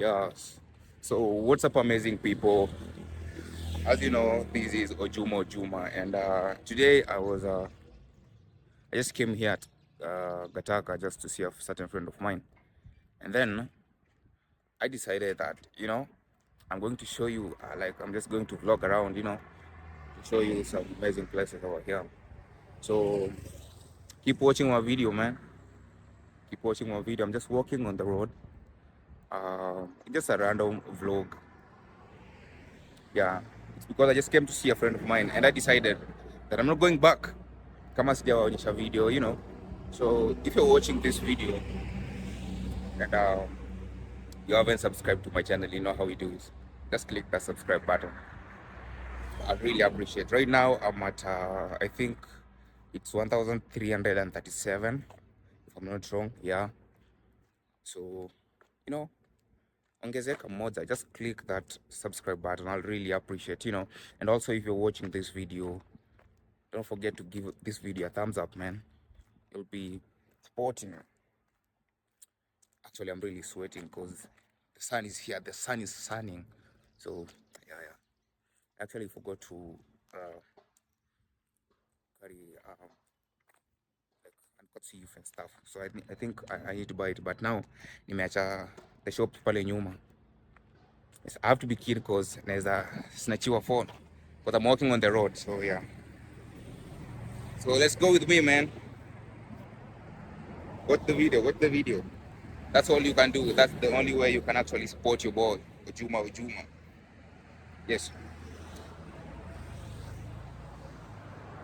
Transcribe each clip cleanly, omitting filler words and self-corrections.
Yes. So what's up, amazing people? As you know, this is Ojuma, and today I just came here at Gataka just to see a certain friend of mine, and then I decided that I'm going to show you like I'm just going to vlog around, to show you some amazing places over here. So keep watching my video, man. Keep watching my video. I'm just walking on the road. Just a random vlog. Yeah, it's because I just came to see a friend of mine, and I decided that I'm not going back. Kama sijawaonyesha video, So if you're watching this video and you haven't subscribed to my channel, you know how we do it. Just click that subscribe button. I really appreciate. Right now I'm at I think it's 1,337, if I'm not wrong. Yeah. So you know, ongezeka moja. Just click that subscribe button. I'll really appreciate. And also if you're watching this video, don't forget to give this video a thumbs up, man. You'll be supporting. Actually, I'm really sweating because the sun is here. The sun is sunning. So, yeah. Actually, forgot to carry like handkerchief and stuff. So I think I need to buy it. But now, nimeacha the shop pale nyuma. Yes, I have to be careful because there's a snatchiwa phone. But I'm walking on the road. So, yeah. So, let's go with me, man. Watch the video. Watch the video. That's all you can do. That's the only way you can actually support your boy, Ojuma. Yes.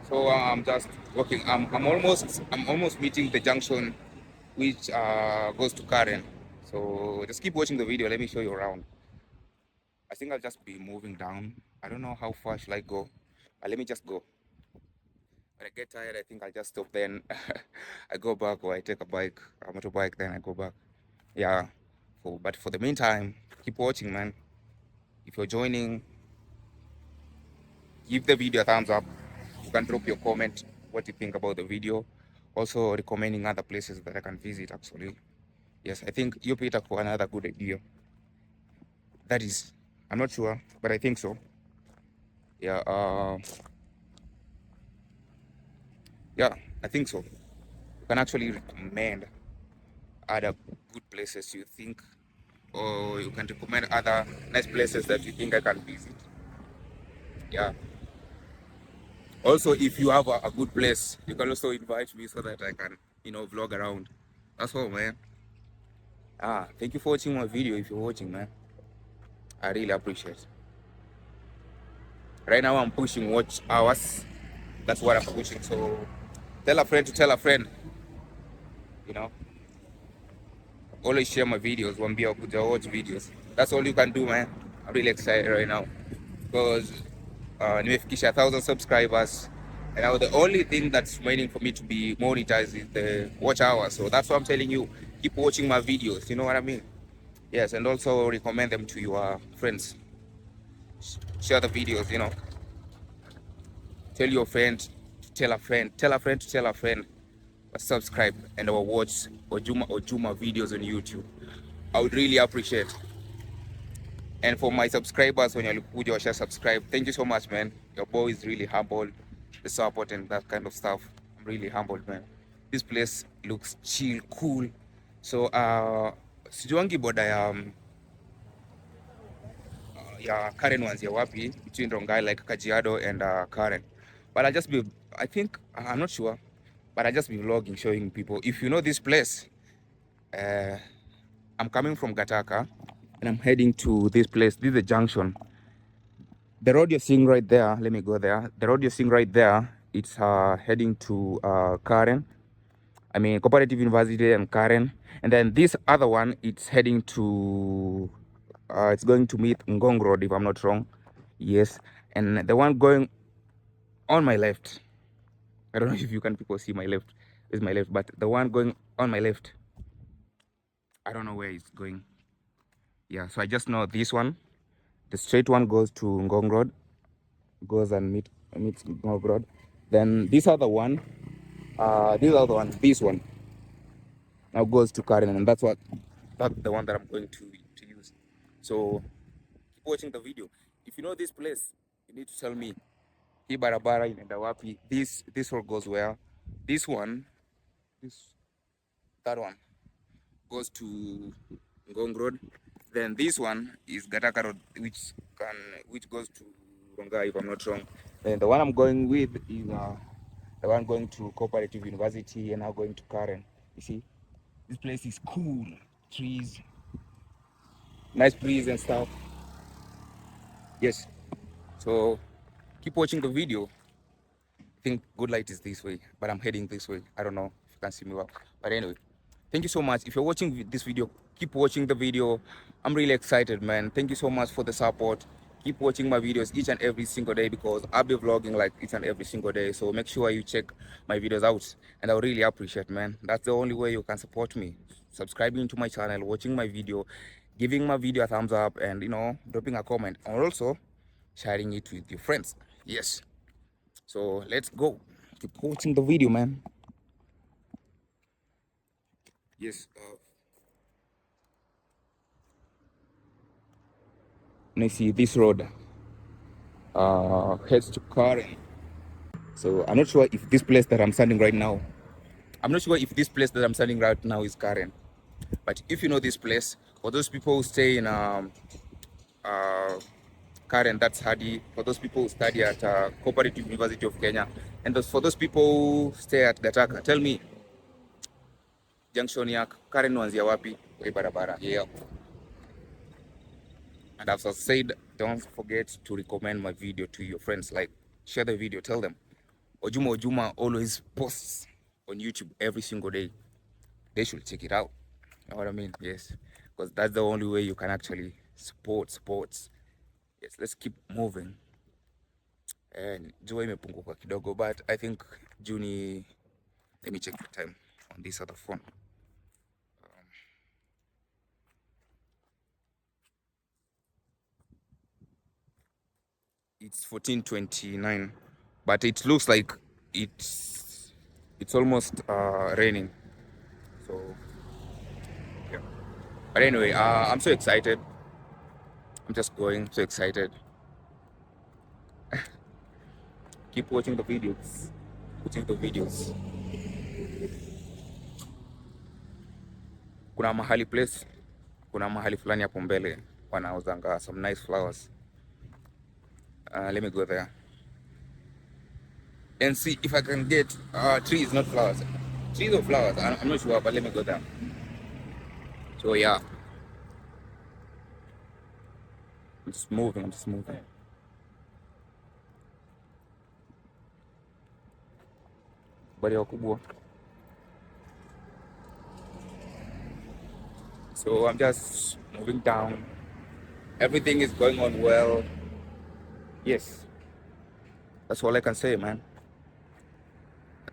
So I'm just walking. I'm almost meeting the junction, which goes to Karen. So just keep watching the video. Let me show you around. I think I'll just be moving down. I don't know how far should I go. Let me just go. When I get tired, I think I'll just stop. Then I go back, or I take a motorbike. Then I go back. Yeah. But for the meantime, keep watching, man. If you're joining, give the video a thumbs up. You can drop your comment, what you think about the video. Also recommending other places that I can visit actually. Yes, I think you Peter for another good idea. That is, I'm not sure, but I think so. Yeah, yeah, I think so. You can actually recommend other good places you think, or you can recommend other nice places that you think I can visit. Yeah. Also, if you have a good place, you can also invite me so that I can, vlog around. That's all, man. Thank you for watching my video. If you're watching, man, I really appreciate it. Right now I'm pushing watch hours. That's what I'm pushing. So tell a friend to tell a friend, you know. Always share my videos, wambia kuja watch videos. That's all you can do, man. I'm really excited right now because nimefikisha 1,000 subscribers, and now the only thing that's remaining for me to be monetized is the watch hours. So that's what I'm telling you. Keep watching my videos. You know what I mean? Yes, and also recommend them to your friends. Share the videos. Tell your friend to tell a friend. Tell a friend to tell a friend. Subscribe and our watch Ojuma videos on YouTube. I would really appreciate. And for my subscribers, when you share subscribe, thank you so much, man. Your boy is really humble. The support and that kind of stuff. I'm really humbled, man. This place looks chill, cool. So sijuangi boda ya Karen wanzia wapi between Rongai like Kajiado and Karen. But I think I'm not sure, but I'll just be vlogging, showing people. If you know this place, I'm coming from Gataka and I'm heading to this place. This is the junction. The road you're seeing right there, let me go there. The road you're seeing right there, it's heading to Karen. I mean, Cooperative University and Karen. And then this other one, it's heading to, it's going to meet Ngong Road, if I'm not wrong. Yes. And the one going on my left, I don't know if you can people see my left, is my left, but the one going on my left, I don't know where it's going. Yeah, so I just know this one. The straight one goes to Ngong Road, goes and meets Ngong Road. Then this other one, this one now goes to Karen, and that's the one that I'm going to use. So keep watching the video. If you know this place, you need to tell me. Hii barabara inaenda wapi? This road goes where? This one, that one goes to Ngong Road. Then this one is Gataka Road, which goes to Ronga, if I'm not wrong. Then the one I'm going with is the one going to Cooperative University and now going to Karen. You see, this place is cool, trees, nice breeze and stuff. Yes. So keep watching the video. I think good light is this way, but I'm heading this way. I don't know if you can see me well. But anyway, thank you so much. If you're watching this video, keep watching the video. I'm really excited, man. Thank you so much for the support. Keep watching my videos each and every single day because I'll be vlogging like each and every single day. So make sure you check my videos out. And I really appreciate, man. That's the only way you can support me. Subscribing to my channel, watching my video, giving my video a thumbs up, and, you know, dropping a comment. And also sharing it with your friends. Yes. So let's go. Keep watching the video, man. Yes. Let's see, this road heads to Karen. So I'm not sure if this place that I'm standing right now, is Karen. But if you know this place, for those people who stay in Karen, that's Hadi. For those people who study at Cooperative University of Kenya, and for those people who stay at Gataka, tell me, junction ya Karen wanzia wapi? Barabara. Yeah. And as I said, don't forget to recommend my video to your friends. Like, share the video, tell them. Ojuma always posts on YouTube every single day. They should check it out. You know what I mean? Yes. Because that's the only way you can actually support sports. Yes, let's keep moving. And jua imepunguka kidogo, but I think Juni, let me check the time on this other phone. It's 14:29, but it looks like it's almost raining. So yeah. But anyway, I'm so excited. I'm just going, so excited. Keep watching the videos. Kuna mahali fulani hapo mbele wanauzanga some nice flowers. Let me go there and see if I can get trees, not flowers. Trees or flowers, I'm not sure, but let me go there. So yeah, I'm just moving. Bari wakubwa. So I'm just moving down. Everything is going on well. Yes, that's all I can say, man.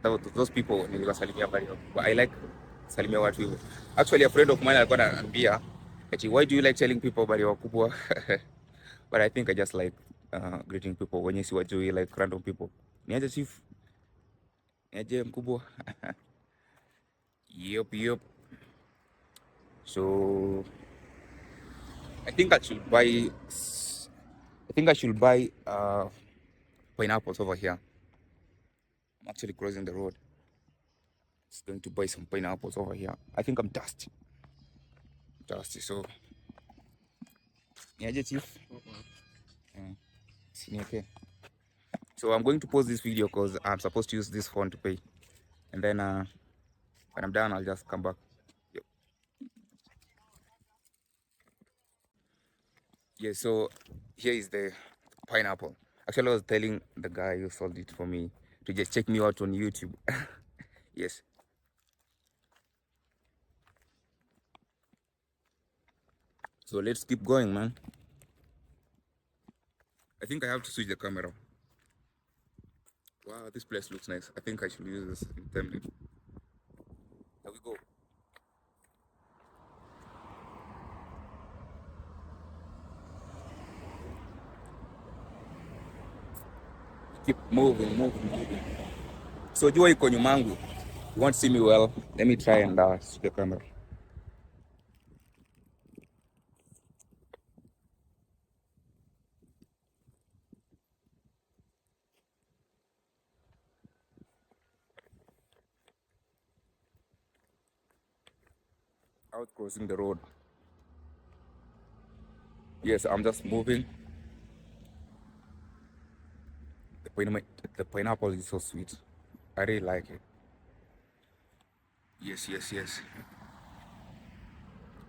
Those people niliwasalimia bari wakubwa. I like salimia watu hivyo. Actually, a friend of mine alikuwa ananiambia, why do you like telling people bari wakubwa? But I think I just like greeting people when you see what you like random people. Niaje chief? Niaje mkubwa? Yup. So I think I should buy pineapples over here. I'm actually crossing the road. Just going to buy some pineapples over here. I think I'm thirsty. So niaje chief? Okay. So I'm going to pause this video because I'm supposed to use this phone to pay, and then when I'm done, I'll just come back. Yep. Yeah, so here is the pineapple. Actually, I was telling the guy who sold it for me to just check me out on YouTube. Yes. So let's keep going, man. I think I have to switch the camera. Wow, this place looks nice. I think I should use this in thumbnail. Here we go. Keep moving. So jua iko nyuma yangu. You won't see me well. Let me try and switch the camera. out crossing the road. Yes, I'm just moving. The pineapple is so sweet. I really like it. Yes, yes, yes.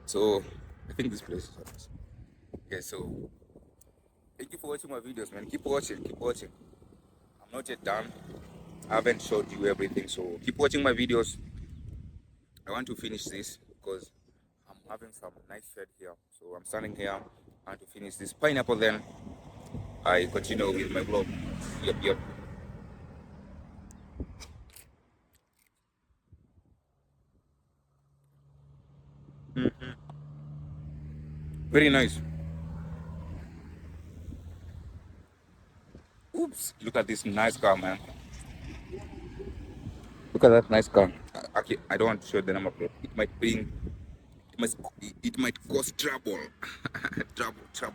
So I think this place is hot. Okay, so thank you for watching my videos, man. Keep watching, keep watching. I'm not yet done. I haven't showed you everything, so keep watching my videos. I want to finish this because I'm having some nice shade here. So I'm standing here. I want to finish this pineapple, then I continue with my vlog. Yep, yep. Very nice. Oops, look at this nice car, man. Look at that nice car. Okay, I don't want to show the number plate. It might bring, it might cause trouble. Trouble.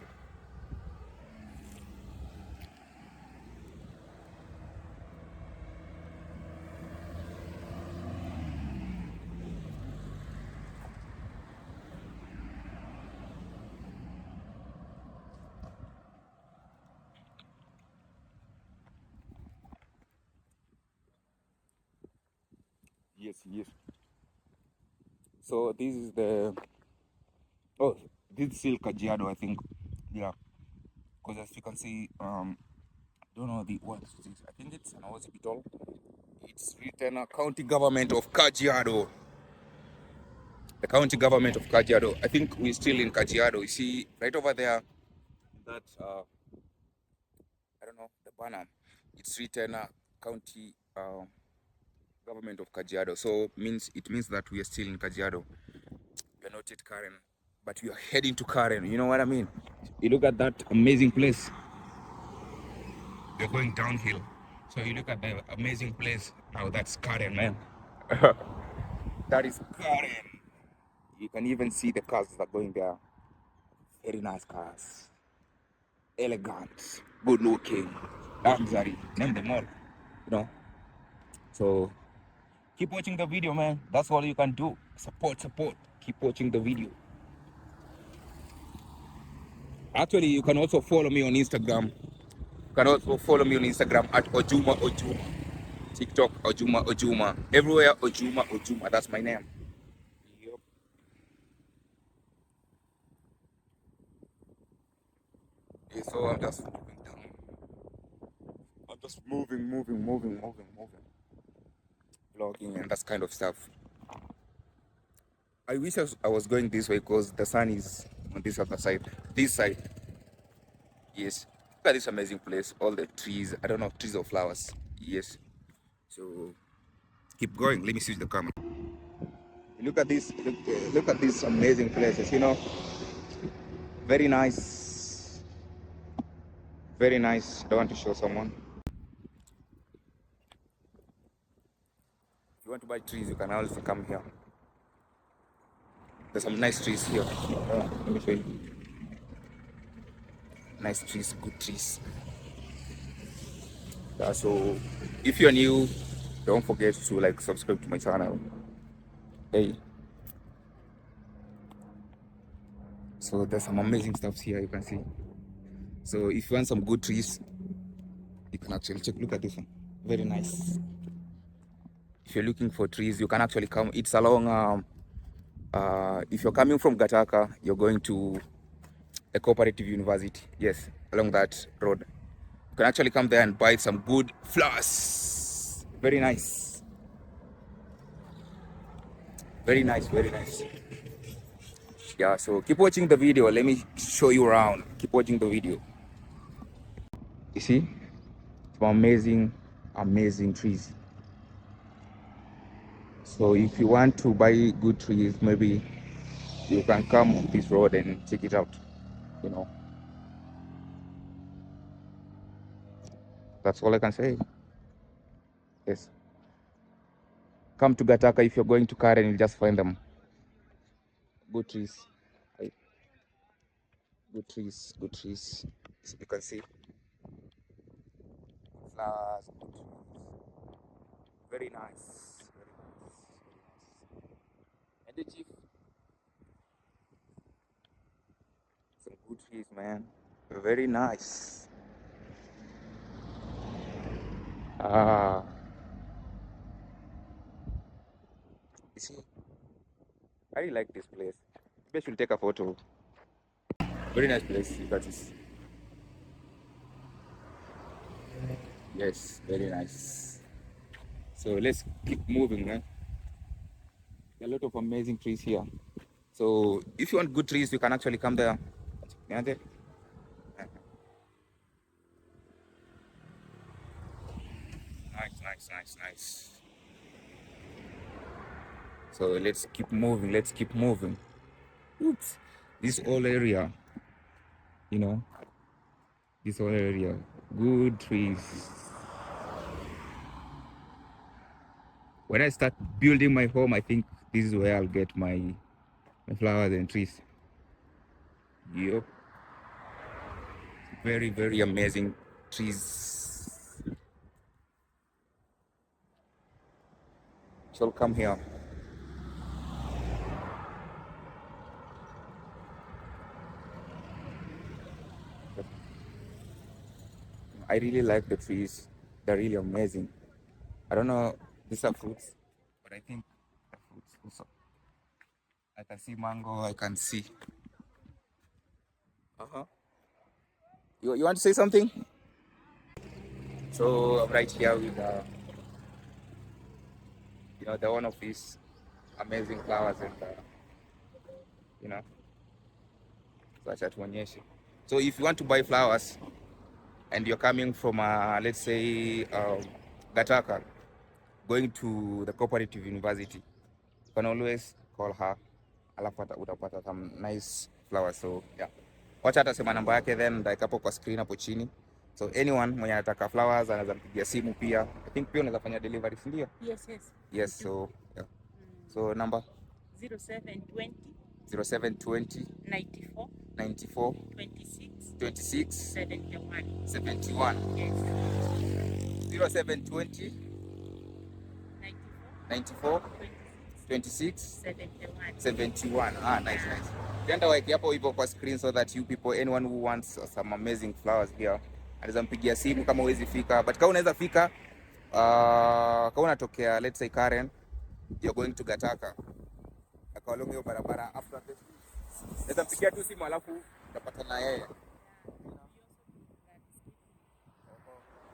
Yes, yes. So this is the, oh, this is still Kajiado, I think. Yeah, because as you can see, don't know the what is this. I think it's an hospital. It's written county government of Kajiado. The county government of Kajiado. I think we're still in Kajiado. You see, right over there, that I don't know the banner. It's written county government of Kajiado. So it means that we are still in Kajiado. We're not yet Karen, but we are heading to Karen. You know what I mean? You look at that amazing place. We're going downhill. So you look at the amazing place. Oh, that's Karen, man. That is Karen. You can even see the cars that are going there. Very nice cars. Elegant. Good looking. Luxury. Name them all. You know. So keep watching the video, man. That's all you can do. Support. Keep watching the video. Actually, you can also follow me on Instagram. You can also follow me on Instagram at Ojuma. TikTok Ojuma. Everywhere Ojuma. That's my name. Yep. Okay, so I'm just moving down. I'm just moving. Vlogging and that kind of stuff. I wish I was going this way because the sun is on this other side. This side, yes. Look at this amazing place. All the trees. I don't know, trees or flowers. Yes. So keep going. Let me switch the camera. Look at this. Look at these amazing places. You know, very nice. Very nice. I want to show someone. If you want to buy trees, you can also come here. There's some nice trees here. Let me show you. Nice trees, good trees. Yeah, so if you're new, don't forget to like subscribe to my channel. Hey, so there's some amazing stuff here you can see. So if you want some good trees, you can actually check. Look at this one, very nice. If you're looking for trees, you can actually come. It's along. If you're coming from Gataka, you're going to a cooperative university. Yes, along that road. You can actually come there and buy some good flowers. Very nice. Very nice. Yeah, so keep watching the video. Let me show you around. Keep watching the video. You see? Some amazing trees. So if you want to buy good trees, maybe you can come on this road and check it out. You know, that's all I can say. Yes. Come to Gataka if you're going to Karen, you'll just find them. Good trees. Right. Good trees. So you can see flowers, good trees. Very nice. Very nice. And the chief. trees, man. Very nice. Ah, you see, I really like this place. Maybe I should take a photo. Very nice place. That is. Yes, very nice. So let's keep moving, man. There are a lot of amazing trees here. So if you want good trees, you can actually come there. Yeah, there. Nice, nice, nice, nice. So let's keep moving. Let's keep moving. Oops. This whole area, you know, this whole area, good trees. When I start building my home, I think this is where I'll get my flowers and trees. Yep. Very, very amazing trees. So come here. I really like the trees. They're really amazing. I don't know, these are fruits, but I think they're fruits also. I can see mango, I can see. Uh-huh. You want to say something? So I'm right here with the one of these amazing flowers and you know, such at Wanyeshi. So if you want to buy flowers and you're coming from let's say Gataka, going to the cooperative university, you can always call her. Alafu utapata some nice flowers. So yeah, wacha atasema namba yake, then nitaweka hapo kwa screen hapo chini. So anyone mwenye anataka flowers anaweza mpigia simu pia. I think pia unaweza fanya delivery, si ndio? Yes, so yeah. So number 0720 0720 94 94 26 71. Yes. 0720 94 26 71. Ah, nice, nice. Tenda waeke hapo hivyo kwa screen so that you people, anyone who wants some amazing flowers here, anaweza mpigia simu kama huwezi fika. But kama unaweza fika, kama unatokea let's say Karen, you're going to Gataka, akalonga hiyo barabara after this, naweza mpigia tu simu alafu utapata na yeye.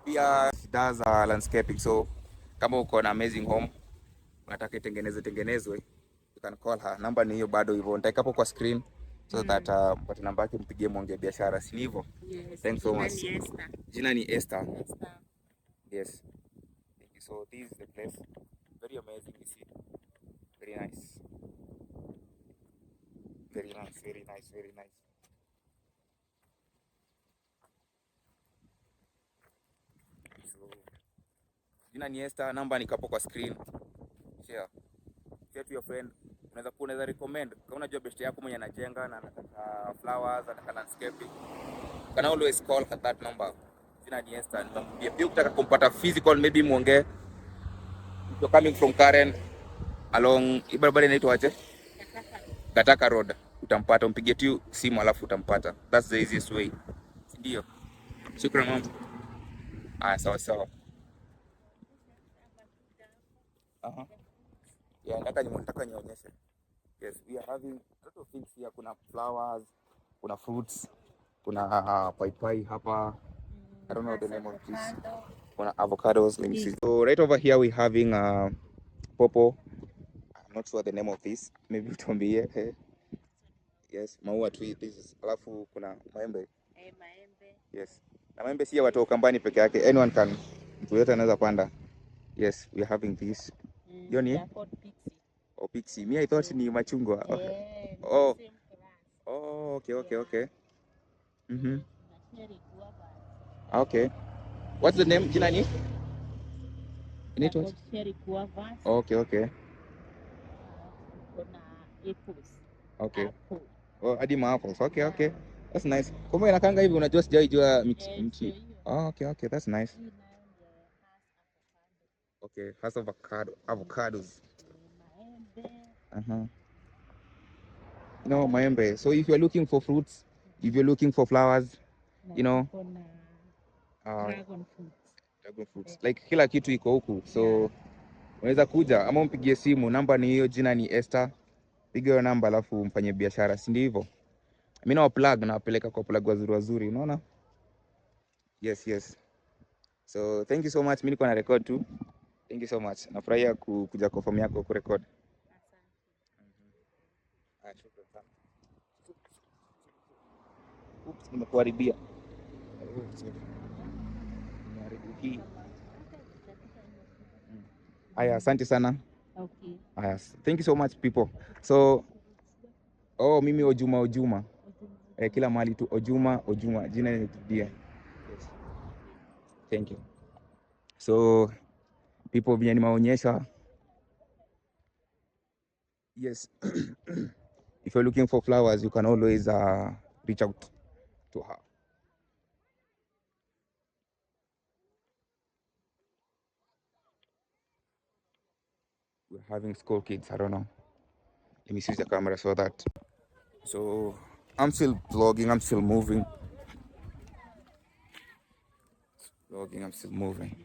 Pia does landscaping, so kama uko na amazing home unataka tengenezwe, you can call her. Namba ni hiyo bado hivyo, nitaweka hapo kwa screen so that mpate namba yake, mpigie muongee biashara, si hivyo? Yes. Thanks so much. Jina ni Esther. Esther. Yes. Thank you. So this is the place. Very amazing, you see. Very nice. Very nice, very nice, very nice. So jina ni Esther, namba ni kapo kwa screen. Share to your friend. Unaweza recommend kama unajua best yako mwenye anajenga na anataka flowers, anataka landscaping, you can always call at that number. Jina ni Esther. Nitamwambia pia ukitaka kumpata physical, maybe muongee. If you're coming from Karen along barabara inaitwa aje? Gataka Road. Utampata, umpigie tu simu alafu utampata. That's the easiest way. Ndio. Shukrani mama. Ah, sawa sawa. Aha. Yeah, nataka nionyeshe. Yes, we are having a lot of things here. Kuna flowers, kuna fruits, kuna paipai hapa. I don't know the name of this. Kuna avocados. Let me see. So right over here we having popo. I'm not sure the name of this. Maybe utuambie. Yes, maua tree. This is alafu kuna maembe. Maembe. Yes. Na maembe si watu wa Kambani peke yake. Anyone can. Mtu yote anaweza panda. Yes, we are having this. Hiyo ni oh, pixie. Me I thought ni machungwa. Okay. Oh. Oh, okay. Mhm. Okay. What's the name? Jina ni? Inaitwa? Okay. Okay. Oh, hadi apples. Okay. That's nice. Kumbe inakanga hivi, unajua sijaijua mti. Oh, okay. That's nice. Okay, has avocados. Uh-huh. No, maembe. So if you're looking for fruits, if you're looking for flowers, Na you know, tuko na uh, dragon fruit. dragon fruits, like kila kitu iko huku, so Yeah. unaweza kuja ama umpigie simu. Namba ni hiyo, jina ni Esther. Piga hiyo namba alafu mfanye biashara, si ndio hivyo? Mimi na plug na wapeleka kwa plug wazuri wazuri, unaona? Yes, yes. So thank you so much. Mimi niko na record tu. Thank you so much. Nafurahia kuja kwa fomu yako kurecord. Asante. Shukrani sana. Oops, nimekuharibia. Nimeharibu hii. Aya, asante sana. Okay. Aya, thank you so much people. So, mimi Ojuma. Ojuma. Kila mahali tu Ojuma. Jina nimerudia. Yes. Thank you. So, people vyenye nimeonyesha. Yes. If you're looking for flowers, you can always reach out to her. We're having school kids. I don't know. Let me switch the camera so that. So I'm still vlogging. I'm still moving. Vlogging. I'm still moving.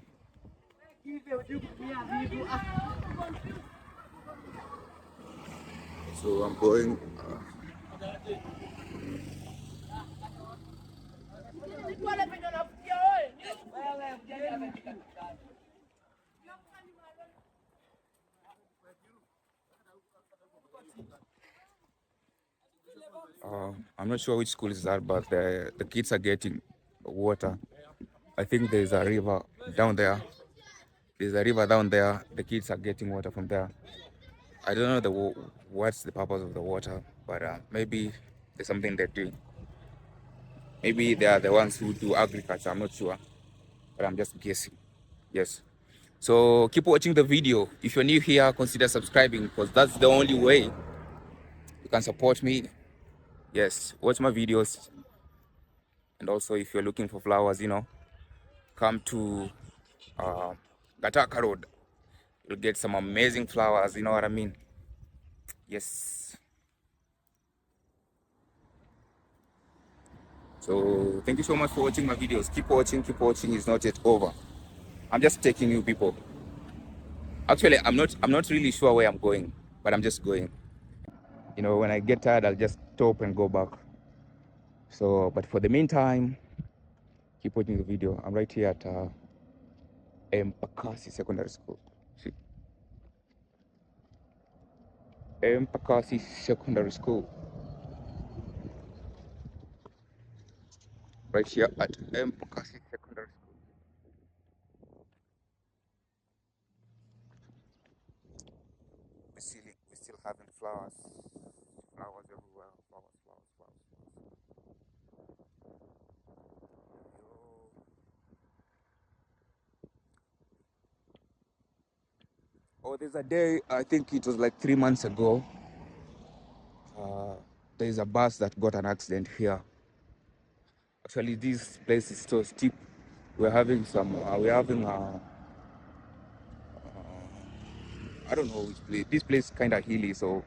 So I'm going. I'm not sure which school is that, but the kids are getting water. I think there's a river down there. There's a river down there. The kids are getting water from there. I don't know what's the purpose of the water, but maybe there's something they're doing. Maybe they are the ones who do agriculture. I'm not sure, but I'm just guessing. Yes. So keep watching the video. If you're new here, consider subscribing because that's the only way you can support me. Yes, watch my videos. And also, if you're looking for flowers, come to Gataka Road. You'll get some amazing flowers. You know what I mean? Yes. So thank you so much for watching my videos. Keep watching. Keep watching. It's not yet over. I'm just taking you people. Actually, I'm not really sure where I'm going, but I'm just going. When I get tired, I'll just stop and go back. So, but for the meantime, keep watching the video. I'm right here at Mpakasi Secondary School. See? Mpakasi Secondary School. Right here at Mpakasi Secondary School. We're still having flowers. Flowers everywhere. Flowers. Oh, there's a day, I think it was like 3 months ago. There's a bus that got an accident here. Actually, this place is so steep. We're having I don't know which place. This place is kind of hilly, so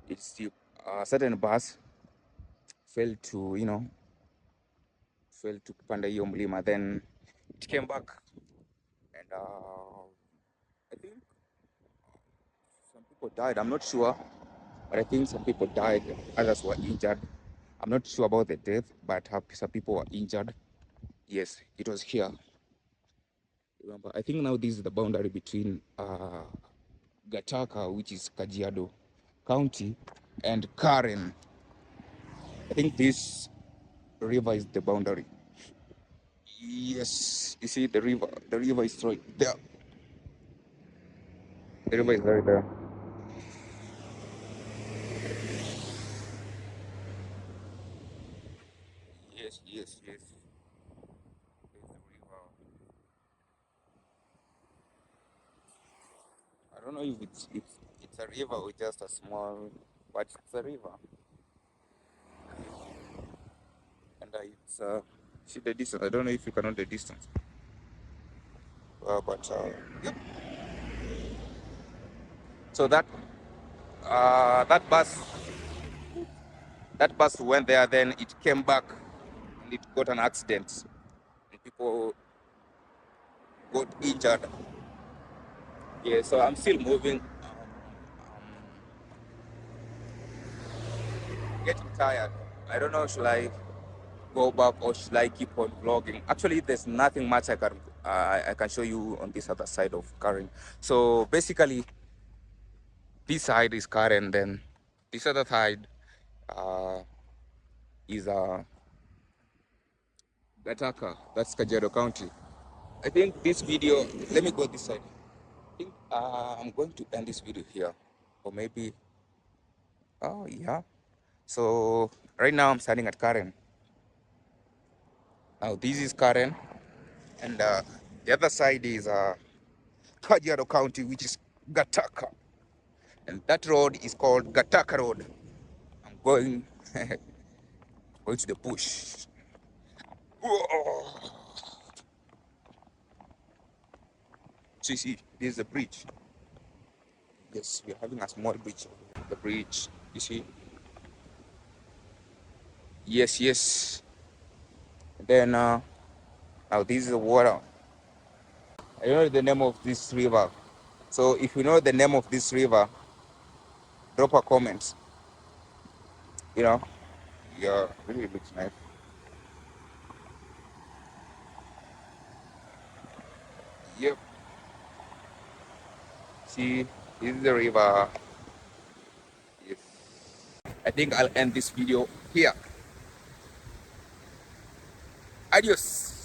it's steep. A certain bus fell to kupanda hiyo mlima, then it came back, and I think some people died. I'm not sure, but I think some people died. Others were injured. I'm not sure about the death, but some people were injured. Yes, it was here. Remember, I think now this is the boundary between Gataka, which is Kajiado County, and Karen. I think this river is the boundary. Yes, you see the river. The river is right there. The river is right there. Yes. There's the river. I don't know if it's a river or just a small, but it's a river. And it's see the distance. I don't know if you can know the distance, but yep. So that bus that bus went there, then it came back and it got an accident. And people got injured. Yeah, so I'm still moving. Getting tired. I don't know, should I go back or should I keep on vlogging? Actually, there's nothing much I can show you on this other side of Karen. So basically, this side is Karen, then this other side uh, is Gataka. That's Kajiado County. I think this video. Let me go this side. I think I'm going to end this video here, or maybe. Oh yeah. So right now I'm standing at Karen. Now this is Karen, and the other side is Kajiado County, which is Gataka, and that road is called Gataka Road. I'm going going to the bush. Whoa. So you see, this is the bridge. Yes, we're having a small bridge. The bridge, you see. Yes, yes. Then now this is the water. I don't know the name of this river. So if you know the name of this river, drop a comment. You know, yeah, really looks nice. Yep. See, this is the river. Yes. I think I'll end this video here. Adios.